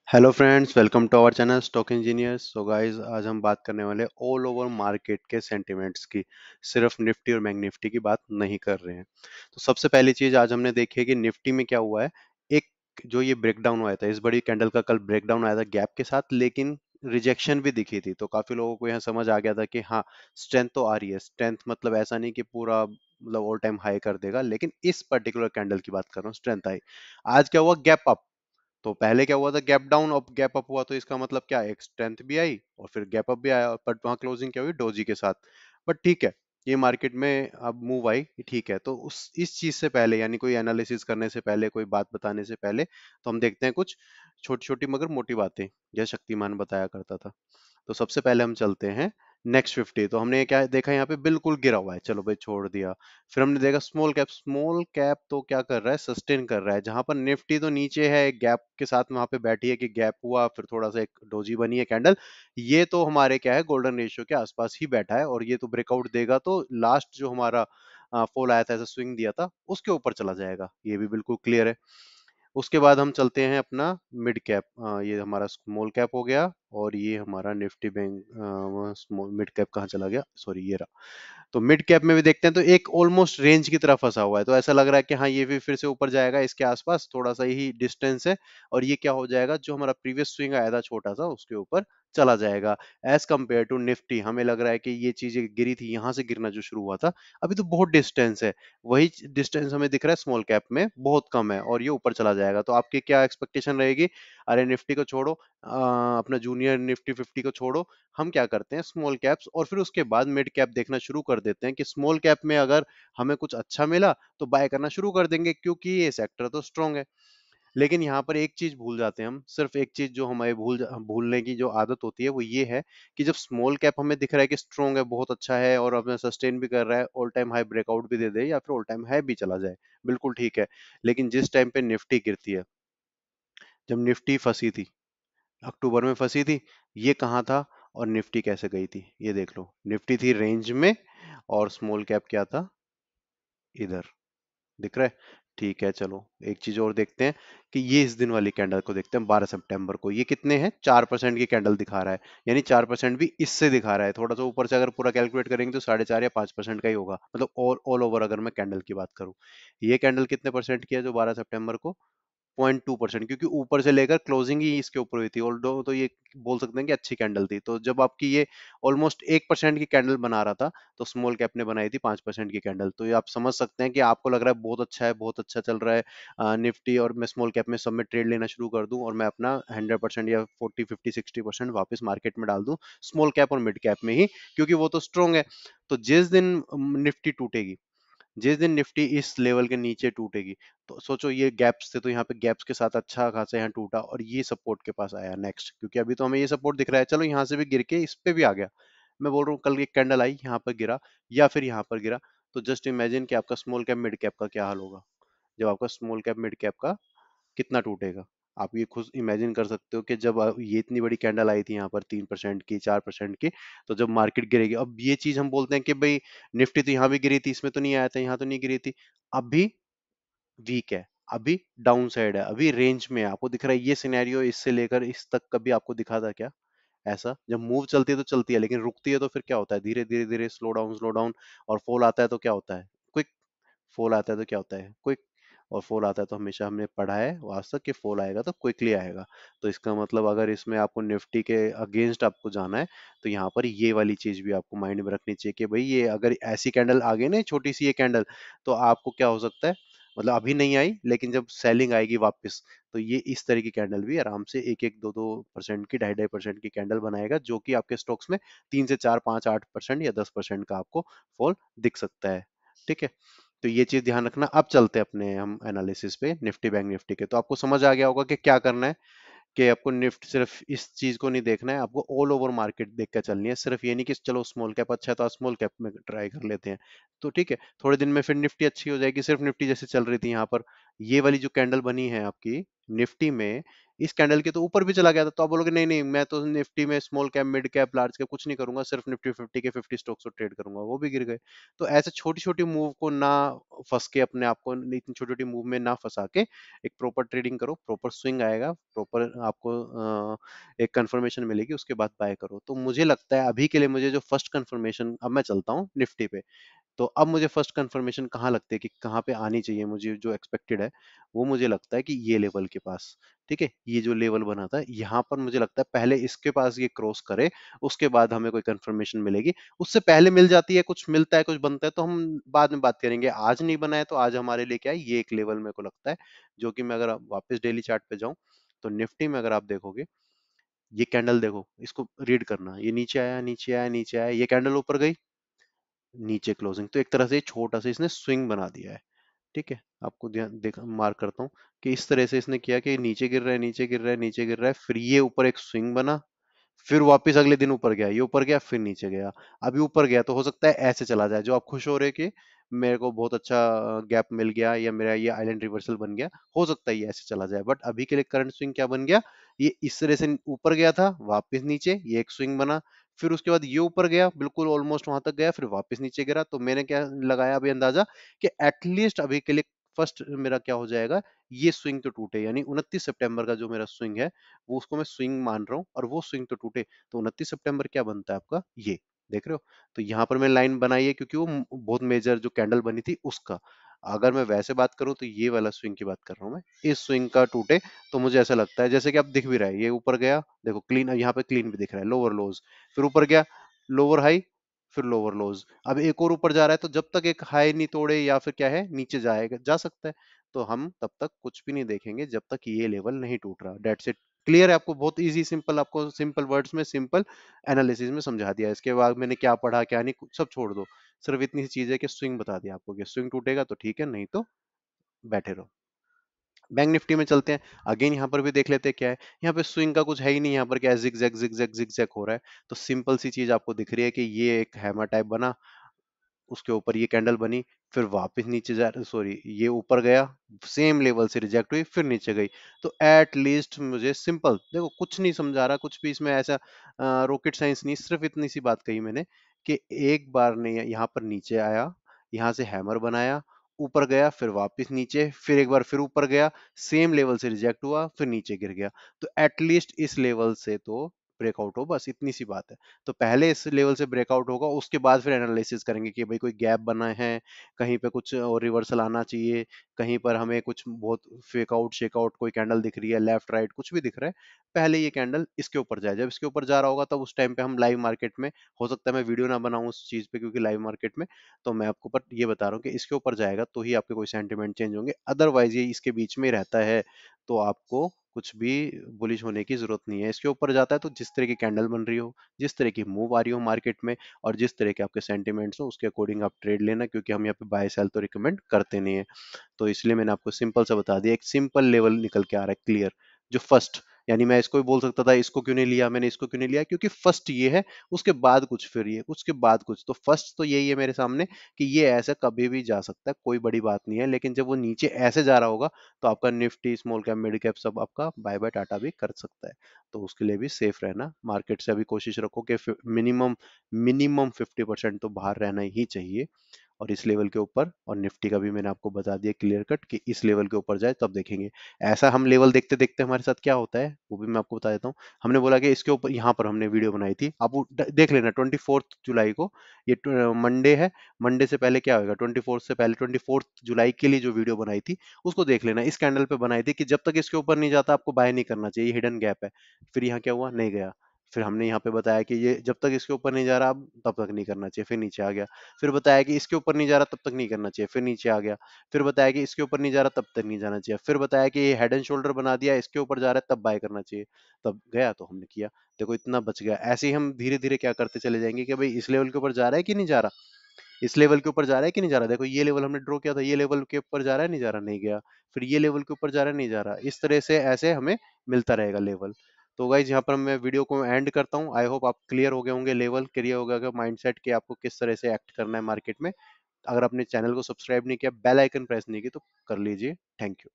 Hello friends, welcome to our channel stock engineers. So guys, आज हम बात करने वाले ऑल ओवर मार्केट के सेंटिमेंट्स की। सिर्फ निफ्टी और बैंक निफ्टी की बात नहीं कर रहे हैं। तो सबसे पहली चीज आज हमने देखी है कि निफ्टी में क्या हुआ है। एक जो ये ब्रेकडाउन आया था, इस बड़ी कैंडल का कल ब्रेकडाउन आया था गैप के साथ, लेकिन रिजेक्शन भी दिखी थी। तो काफी लोगों को यहाँ समझ आ गया था कि हाँ, स्ट्रेंथ तो आ रही है। स्ट्रेंथ मतलब ऐसा नहीं कि पूरा मतलब ऑल टाइम हाई कर देगा, लेकिन इस पर्टिकुलर कैंडल की बात कर रहा हूँ, स्ट्रेंथ आई। आज क्या हुआ, गैप अप। तो पहले क्या हुआ था, गैप डाउन, अब गैप अप हुआ। तो इसका मतलब क्या है, एक स्ट्रेंथ भी आई और फिर गैप अप भी आया, बट वहां क्लोजिंग क्या हुई, डोजी के साथ। बट ठीक है, ये मार्केट में अब मूव आई, ठीक है। तो उस इस चीज से पहले, यानी कोई एनालिसिस करने से पहले, कोई बात बताने से पहले, तो हम देखते हैं कुछ छोटी छोटी मगर मोटी बातें, जैसे शक्तिमान बताया करता था। तो सबसे पहले हम चलते हैं नेक्स्ट 50। तो हमने क्या देखा, यहाँ पे बिल्कुल गिरा हुआ है, चलो भाई छोड़ दिया। फिर हमने देखा स्मॉल कैप। स्मॉल कैप तो क्या कर रहा है, सस्टेन कर रहा है। जहां पर निफ्टी तो नीचे है, एक गैप के साथ वहां पे बैठी है कि गैप हुआ, फिर थोड़ा सा एक डोजी बनी है कैंडल। ये तो हमारे क्या है, गोल्डन रेशियो के आसपास ही बैठा है, और ये तो ब्रेकआउट देगा तो लास्ट जो हमारा फॉल आया था, ऐसा स्विंग दिया था, उसके ऊपर चला जाएगा। ये भी बिल्कुल क्लियर है। उसके बाद हम चलते हैं अपना मिड कैप। ये हमारा स्मॉल कैप हो गया, और ये हमारा Nifty bank small mid cap कहाँ चला गया, सॉरी ये रहा। तो मिड कैप में भी देखते हैं, तो एक ऑलमोस्ट रेंज की तरफ फंसा हुआ है। तो ऐसा लग रहा है कि हाँ, ये भी फिर से ऊपर जाएगा, इसके आसपास थोड़ा सा ही डिस्टेंस है। और ये क्या हो जाएगा, जो हमारा प्रीवियस स्विंग आया था छोटा सा, उसके ऊपर चला जाएगा। एज कंपेयर टू निफ्टी हमें लग रहा है कि ये चीजें गिरी थी, यहाँ से गिरना जो शुरू हुआ था, अभी तो बहुत डिस्टेंस है। वही डिस्टेंस हमें दिख रहा है स्मॉल कैप में बहुत कम है, और ये ऊपर चला जाएगा। तो आपकी क्या एक्सपेक्टेशन रहेगी? अरे निफ्टी को छोड़ो, अपना जूनियर निफ्टी 50 को छोड़ो, हम क्या करते हैं, स्मॉल कैप्स और फिर उसके बाद मिड कैप देखना शुरू कर देते हैं कि स्मॉल कैप में अगर हमें कुछ अच्छा मिला तो बाय करना शुरू कर देंगे, क्योंकि ये सेक्टर तो स्ट्रांग है। लेकिन यहाँ पर एक चीज भूल जाते हैं हम, सिर्फ एक चीज जो हमारे भूलने की जो आदत होती है, वो ये है कि जब स्मॉल कैप हमें दिख रहा है कि स्ट्रांग है, बहुत अच्छा है, और अपना सस्टेन भी कर रहा है, ऑल टाइम हाई ब्रेकआउट भी दे दे या फिर ऑल टाइम हाई भी चला जाए, बिल्कुल ठीक है। लेकिन जिस टाइम पे निफ्टी गिरती है, जब निफ्टी फंसी थी, अक्टूबर में फंसी थी, ये कहाँ था और निफ्टी कैसे गई थी, ये देख लो। निफ्टी थी रेंज में, और स्मॉल कैप क्या था, इधर। दिख रहा है? ठीक है, चलो एक चीज और देखते हैं कि ये इस दिन वाली कैंडल को देखते हैं, 12 सितंबर को। ये कितने हैं, 4% की कैंडल दिखा रहा है। यानी 4% भी इससे दिखा रहा है, थोड़ा सा ऊपर से अगर पूरा कैलकुलेट करेंगे तो 4.5 या 5% का ही होगा, मतलब ऑल ओवर अगर मैं कैंडल की बात करूं। ये कैंडल कितने परसेंट की है जो 12 सितंबर को, 0.2%, क्योंकि ऊपर से लेकर क्लोजिंग ही इसके ऊपर हुई थी। ऑल्दो तो ये बोल सकते हैं कि अच्छी कैंडल थी। तो जब आपकी ये ऑलमोस्ट 1% की कैंडल बना रहा था, तो स्मॉल कैप ने बनाई थी 5% की कैंडल। तो ये आप समझ सकते हैं कि आपको लग रहा है बहुत अच्छा है, बहुत अच्छा चल रहा है निफ्टी, और मैं स्मॉल कैप में सब में ट्रेड लेना शुरू कर दूं, और मैं अपना 100% या 40 50 60% वापस मार्केट में डाल दूं, स्मॉल कैप और मिड कैप में ही, क्योंकि वो तो स्ट्रॉन्ग है। तो जिस दिन निफ्टी टूटेगी, जिस दिन निफ्टी इस लेवल के नीचे टूटेगी, तो सोचो ये गैप्स थे, तो यहाँ पे गैप्स के साथ अच्छा खासा यहाँ टूटा, और ये सपोर्ट के पास आया नेक्स्ट, क्योंकि अभी तो हमें ये सपोर्ट दिख रहा है, चलो यहाँ से भी गिर के इस पे भी आ गया। मैं बोल रहा हूँ कल एक कैंडल आई, यहाँ पर गिरा या फिर यहाँ पर गिरा, तो जस्ट इमेजिन कि आपका स्मॉल कैप मिड कैप का क्या हाल होगा, जब आपका स्मॉल कैप मिड कैप का कितना टूटेगा। आप ये खुद इमेजिन कर सकते हो कि जब ये इतनी बड़ी कैंडल आई थी यहाँ पर 3% की, 4% की, तो जब मार्केट गिरेगी। अब ये चीज हम बोलते हैं कि भाई निफ्टी तो यहाँ भी गिरी थी, इसमें तो नहीं आया था, यहाँ तो नहीं गिरी थी, अभी वीक है, अभी डाउन साइड है, अभी रेंज में है, आपको दिख रहा है। ये सिनेरियो इससे लेकर इस तक कभी आपको दिखा था क्या? ऐसा जब मूव चलती है तो चलती है, लेकिन रुकती है तो फिर क्या होता है, धीरे धीरे धीरे स्लो डाउन। और फॉल आता है तो क्या होता है, क्विक। फॉल आता है तो क्या होता है, क्विक। और फॉल आता है तो हमेशा हमने पढ़ा है आज तक कि फॉल आएगा तो क्विकली आएगा। तो इसका मतलब अगर इसमें आपको निफ्टी के अगेंस्ट आपको जाना है, तो यहाँ पर ये वाली चीज भी आपको माइंड में रखनी चाहिए कि भाई ये अगर ऐसी कैंडल आ गई ना, छोटी सी ये कैंडल, तो आपको क्या हो सकता है, मतलब अभी नहीं आई, लेकिन जब सेलिंग आएगी वापस, तो ये इस तरह की कैंडल भी आराम से 1 1 2 2% की, 2.5 2.5% की कैंडल बनाएगा, जो कि आपके स्टॉक्स में 3 से 4 5 8% या 10% का आपको फॉल दिख सकता है। ठीक है, तो ये चीज ध्यान रखना। अब चलते हैं अपने हम एनालिसिस पे निफ्टी बैंक निफ्टी के। तो आपको समझ आ गया होगा कि क्या करना है, कि आपको निफ्ट सिर्फ इस चीज को नहीं देखना है, आपको ऑल ओवर मार्केट देख कर चलनी है। सिर्फ ये नहीं कि चलो स्मॉल कैप अच्छा है तो स्मॉल कैप में ट्राई कर लेते हैं। तो ठीक है, थोड़े दिन में फिर निफ्टी अच्छी हो जाएगी, सिर्फ निफ्टी जैसे चल रही थी यहाँ पर। ये वाली जो कैंडल बनी है आपकी निफ्टी में, इस कैंडल के तो ऊपर भी चला गया था, तो आप बोलोगे नहीं नहीं मैं तो निफ्टी में small cap, mid cap, large cap कुछ नहीं करूंगा, सिर्फ निफ्टी 50 के 50 स्टॉक्स को ट्रेड करूंगा, वो भी गिर गए। तो ऐसे छोटी छोटी मूव को ना फंस के, अपने आप को इतनी छोटी छोटी मूव में ना फंसा के, एक प्रॉपर ट्रेडिंग करो, प्रॉपर स्विंग आएगा, प्रॉपर आपको एक कंफर्मेशन मिलेगी, उसके बाद बाय करो। तो मुझे लगता है अभी के लिए मुझे जो फर्स्ट कंफर्मेशन, अब मैं चलता हूँ निफ्टी पे, तो अब मुझे फर्स्ट कंफर्मेशन कहाँ लगती है कि कहाँ पे आनी चाहिए, मुझे जो एक्सपेक्टेड है वो मुझे लगता है कि ये लेवल के पास, ठीक है, ये जो लेवल बना था यहाँ पर, मुझे लगता है पहले इसके पास ये क्रॉस करे, उसके बाद हमें कोई कंफर्मेशन मिलेगी। उससे पहले मिल जाती है, कुछ मिलता है, कुछ बनता है, तो हम बाद में बात करेंगे। आज नहीं बना है तो आज हमारे लिए क्या है, ये एक लेवल मेरे को लगता है, जो कि मैं अगर वापस डेली चार्ट पे जाऊं, तो निफ्टी में अगर आप देखोगे, ये कैंडल देखो, इसको रीड करना, ये नीचे आया, नीचे आया, नीचे आया, ये कैंडल ऊपर गई, नीचे क्लोजिंग, तो एक तरह से छोटा सा इसने स्विंग बना दिया है, ठीक है। आपको ध्यान देख मार्क करता हूँ कि इस तरह से इसने किया कि नीचे गिर रहा है, नीचे गिर रहा है, नीचे गिर रहा है, फिर ये ऊपर एक स्विंग बना, फिर वापस अगले दिन ऊपर गया, ये ऊपर गया, फिर नीचे गया, अभी ऊपर गया, तो हो सकता है ऐसे चला जाए, जो आप खुश हो रहे कि मेरे को बहुत अच्छा गैप मिल गया, या मेरा ये आइलैंड रिवर्सल बन गया, हो सकता है ये ऐसे चला जाए, बट अभी के लिए करंट स्विंग क्या बन गया, ये इस तरह से ऊपर गया था, वापस नीचे, ये एक स्विंग बना, फिर उसके बाद ये ऊपर गया, बिल्कुल ऑलमोस्ट वहां तक गया, फिर वापस नीचे गिरा, तो मैंने क्या लगाया अभी अंदाजा कि एटलीस्ट अभी के लिए फर्स्ट मेरा क्या हो जाएगा, ये स्विंग तो टूटे, यानी 29 सितंबर का जो मेरा स्विंग है, वो उसको मैं स्विंग मान रहा हूँ, और वो स्विंग तो टूटे, तो 29 सितंबर क्या बनता है आपका, ये देख रहे हो। तो यहाँ पर मैंने लाइन बनाई है क्योंकि वो बहुत मेजर जो कैंडल बनी थी उसका, अगर मैं वैसे बात करूं तो ये वाला स्विंग की बात कर रहा हूं मैं, इस स्विंग का टूटे, तो मुझे ऐसा लगता है जैसे कि अब दिख भी रहा है, ये ऊपर गया, देखो क्लीन, यहाँ पे क्लीन भी दिख रहा है, लोअर लोज, फिर ऊपर गया, लोअर हाई, फिर लोअर लोज, अब एक और ऊपर जा रहा है, तो जब तक एक हाई नहीं तोड़े या फिर क्या है नीचे जाएगा, जा सकता है, तो हम तब तक कुछ भी नहीं देखेंगे जब तक ये लेवल नहीं टूट रहा। डेट्स इट, क्लियर है आपको, बहुत इजी सिंपल, आपको सिंपल वर्ड्स में, सिंपल एनालिसिस में समझा दिया। इसके बाद मैंने क्या पढ़ा क्या नहीं सब छोड़ दो, सिर्फ इतनी सी चीज है कि स्विंग बता दिया आपको कि स्विंग टूटेगा तो ठीक है, नहीं तो बैठे रहो। बैंक निफ्टी में चलते हैं, अगेन यहाँ पर भी देख लेते हैं क्या है, यहाँ पे स्विंग का कुछ है ही नहीं, यहाँ पर क्या है, zig zag zig zag zig zag हो रहा है, तो सिंपल सी चीज आपको दिख रही है कि ये एक हैमर टाइप बना, उसके ऊपर ये कैंडल बनी, फिर वापस नीचे जा, सॉरी ये ऊपर गया, सेम लेवल से रिजेक्ट हुई, फिर नीचे गई, तो एट लीस्ट मुझे सिंपल देखो, कुछ नहीं समझा रहा, कुछ भी इसमें ऐसा रॉकेट साइंस नहीं, सिर्फ इतनी सी बात कही मैंने कि एक बार ने यहाँ पर नीचे आया, यहाँ से हैमर बनाया, ऊपर गया, फिर वापस नीचे, फिर एक बार फिर ऊपर गया, सेम लेवल से रिजेक्ट हुआ, फिर नीचे गिर गया, तो एटलीस्ट इस लेवल से तो ब्रेकआउट हो, बस इतनी सी बात है। तो पहले इस लेवल से ब्रेकआउट होगा, उसके बाद फिर एनालिसिस करेंगे कि भाई कोई गैप बना है, कहीं पे कुछ और रिवर्सल आना चाहिए, कहीं पर हमें कुछ बहुत फेक आउट शेक आउट कोई कैंडल दिख रही है, लेफ्ट राइट कुछ भी दिख रहा है, पहले ये कैंडल इसके ऊपर जाए, जब इसके ऊपर जा रहा होगा तब उस टाइम पे हम लाइव मार्केट में, हो सकता है मैं वीडियो ना बनाऊं उस चीज पे क्योंकि लाइव मार्केट में, तो मैं आपको पर ये बता रहा हूँ कि इसके ऊपर जाएगा तो ही आपके कोई सेंटिमेंट चेंज होंगे, अदरवाइज ये इसके बीच में ही रहता है, तो आपको कुछ भी बुलिश होने की जरूरत नहीं है। इसके ऊपर जाता है तो जिस तरह की कैंडल बन रही हो, जिस तरह की मूव आ रही हो मार्केट में, और जिस तरह के आपके सेंटिमेंट्स हो, उसके अकॉर्डिंग आप ट्रेड लेना, क्योंकि हम यहाँ पे बाय सेल तो रिकमेंड करते नहीं है। तो इसलिए मैंने आपको सिंपल सा बता दिया, एक सिंपल लेवल निकल के आ रहा है क्लियर, जो फर्स्ट, यानी मैं इसको भी बोल सकता था इसको क्यों नहीं लिया मैंने, इसको क्यों नहीं लिया, क्योंकि फर्स्ट ये है, उसके बाद कुछ, फिर ये, उसके बाद कुछ, तो फर्स्ट तो यही है मेरे सामने कि ये ऐसा कभी भी जा सकता है, कोई बड़ी बात नहीं है, लेकिन जब वो नीचे ऐसे जा रहा होगा तो आपका Nifty small cap mid cap सब आपका बाय बाय टाटा भी कर सकता है। तो उसके लिए भी सेफ रहना, मार्केट से अभी कोशिश रखो कि मिनिमम मिनिमम 50% तो बाहर रहना ही चाहिए, और इस लेवल के ऊपर, और निफ्टी का भी मैंने आपको बता दिया क्लियर कट कि इस लेवल के ऊपर जाए तब देखेंगे। ऐसा हम लेवल देखते देखते हमारे साथ क्या होता है वो भी मैं आपको बता देता हूँ। हमने बोला कि इसके ऊपर, यहाँ पर हमने वीडियो बनाई थी, आप वो देख लेना, 24 जुलाई को, ये मंडे है, मंडे से पहले क्या होगा, 24 से पहले 24 जुलाई के लिए जो वीडियो बनाई थी उसको देख लेना, इस कैंडल पे बनाई थी कि जब तक इसके ऊपर नहीं जाता आपको बाय नहीं करना चाहिए, हिडन गैप है। फिर यहाँ क्या हुआ, नहीं गया, फिर हमने यहाँ पे बताया कि ये जब तक इसके ऊपर नहीं जा रहा अब तब तक नहीं करना चाहिए, फिर नीचे आ गया, फिर बताया कि इसके ऊपर नहीं जा रहा तब तक नहीं करना चाहिए, फिर नीचे आ गया, फिर बताया कि इसके ऊपर नहीं जा रहा तब तक नहीं जाना चाहिए, फिर बताया कि ये हेड एंड शोल्डर बना दिया, इसके ऊपर जा रहा है तब बाय करना चाहिए, तब गया तो हमने किया। देखो इतना बच गया। ऐसे ही हम धीरे धीरे क्या करते चले जाएंगे कि भाई इस लेवल के ऊपर जा रहा है कि नहीं जा रहा, इस लेवल के ऊपर जा रहा है कि नहीं जा रहा, देखो ये लेवल हमने ड्रॉ किया था, ये लेवल के ऊपर जा रहा है नहीं जा रहा, नहीं गया, फिर ये लेवल के ऊपर जा रहा है नहीं जा रहा, इस तरह से ऐसे हमें मिलता रहेगा लेवल। तो गाइज यहाँ पर मैं वीडियो को एंड करता हूँ, आई होप आप क्लियर हो गए होंगे, लेवल क्लियर हो गया माइंडसेट कि आपको किस तरह से एक्ट करना है मार्केट में। अगर आपने चैनल को सब्सक्राइब नहीं किया, बेल आइकन प्रेस नहीं की, तो कर लीजिए। Thank you.